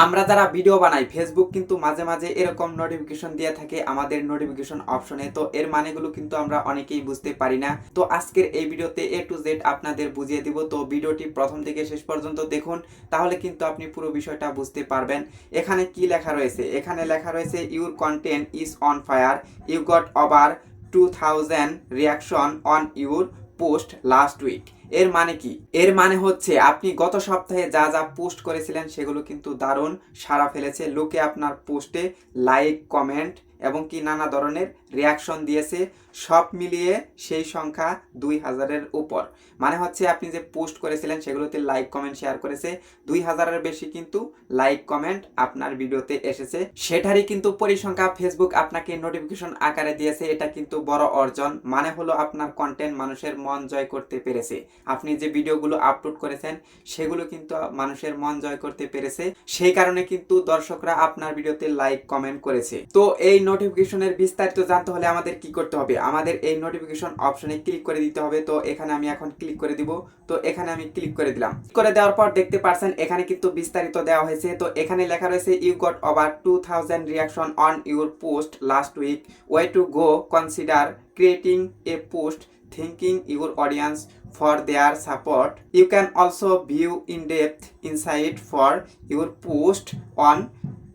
আমরা যারা ভিডিও বানাই ফেসবুক কিন্তু মাঝে মাঝে এরকম নোটিফিকেশন দিয়ে থাকে আমাদের নোটিফিকেশন অপশনে। তো এর মানেগুলো কিন্তু আমরা অনেকেই বুঝতে পারি না। তো আজকের এই ভিডিওতে A to Z আপনাদের বুঝিয়ে দিব। তো ভিডিওটি প্রথম থেকে শেষ পর্যন্ত দেখুন, তাহলে কিন্তু আপনি পুরো বিষয়টা বুঝতে পারবেন। এখানে কি লেখা রয়েছে? এখানে লেখা রয়েছে your content is on fire, you got over 2000 reaction on your post last week. এর মানে কি? এর মানে হচ্ছে আপনি গত সপ্তাহে যা যা পোস্ট করেছিলেন সেগুলো কিন্তু দারুণ সাড়া ফেলেছে। লোকে আপনার পোস্টে লাইক, কমেন্ট এবং কি নানা ধরনের রিয়াকশন দিয়েছে। সব মিলিয়ে সেই সংখ্যা 2000-এর উপর। মানে হচ্ছে আপনি যে পোস্ট করেছিলেন সেগুলোতে লাইক, কমেন্ট, শেয়ার করেছে 2000-এর বেশি কিন্তু লাইক, কমেন্ট আপনার ভিডিওতে এসেছে। সেটারই কিন্তু পরিসংখ্যা ফেসবুক আপনাকে নোটিফিকেশন আকারে দিয়েছে। এটা কিন্তু বড় অর্জন। মানে হলো আপনার কন্টেন্ট মানুষের মন জয় করতে পেরেছে। আপনি যে ভিডিওগুলো আপলোড করেছেন সেগুলো কিন্তু মানুষের মন জয় করতে পেরেছে। সেই কারণে কিন্তু দর্শকরা আপনার ভিডিওতে লাইক, কমেন্ট করেছে। তো এই নোটিফিকেশনের বিস্তারিত জানতে হলে আমাদের কি করতে হবে? আমাদের এই নোটিফিকেশন অপশনে ক্লিক করে দিতে হবে। তো এখানে আমি এখন ক্লিক করে দিব। তো এখানে আমি ক্লিক করে দিলাম। করে দেওয়ার পর দেখতে পাচ্ছেন এখানে কিন্তু বিস্তারিত দেওয়া হয়েছে। তো এখানে লেখা রয়েছে you got over 2000 reaction on your post last week, way to go, consider creating a post, thanking your audience for their support. You can also view in-depth insight for your post on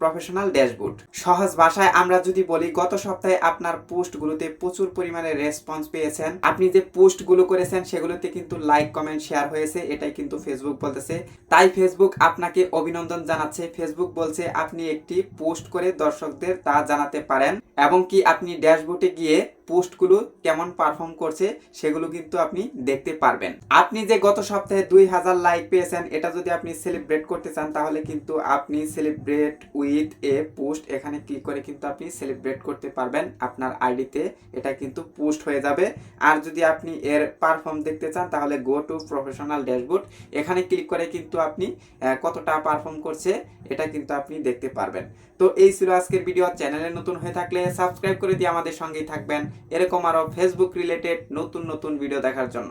professional dashboard. সহজ ভাষায় আমরা যদি বলি, গত সপ্তাহে আপনার পোস্টগুলোতে প্রচুর পরিমাণে রেসপন্স পেয়েছেন। আপনি যে পোস্টগুলো করেছেন সেগুলোতে কিন্তু লাইক, কমেন্ট, শেয়ার হয়েছে। এটাই কিন্তু ফেসবুক বলতেছে। তাই ফেসবুক আপনাকে অভিনন্দন জানাচ্ছে। ফেসবুক বলছে আপনি একটি পোস্ট করে দর্শকদের তা জানাতে পারেন এবং কি আপনি ড্যাশবোর্ডে গিয়ে পোস্টগুলো কেমন পারফর্ম করছে সেগুলো কিন্তু আপনি দেখতে পারবেন। আপনি যে গত সপ্তাহে 2000 লাইক পেয়েছেন, এটা যদি আপনি সেলিব্রেট করতে চান তাহলে কিন্তু আপনি সেলিব্রেট উইথ এ পোস্ট এখানে ক্লিক করে কিন্তু আপনি সেলিব্রেট করতে পারবেন। আপনার আইডিতে এটা কিন্তু পোস্ট হয়ে যাবে। আর যদি আপনি এর পারফর্ম দেখতে চান তাহলে গো টু প্রফেশনাল ড্যাশবোর্ড, এখানে ক্লিক করে কিন্তু আপনি কতটা পারফর্ম করছে এটা কিন্তু আপনি দেখতে পারবেন। তো এই ছিল আজকের ভিডিও। চ্যানেলে নতুন হয়ে থাকলে সাবস্ক্রাইব করে দিয়ে আমাদের সঙ্গেই থাকবেন এরকম আরো ফেসবুক রিলেটেড নতুন নতুন ভিডিও দেখার জন্য।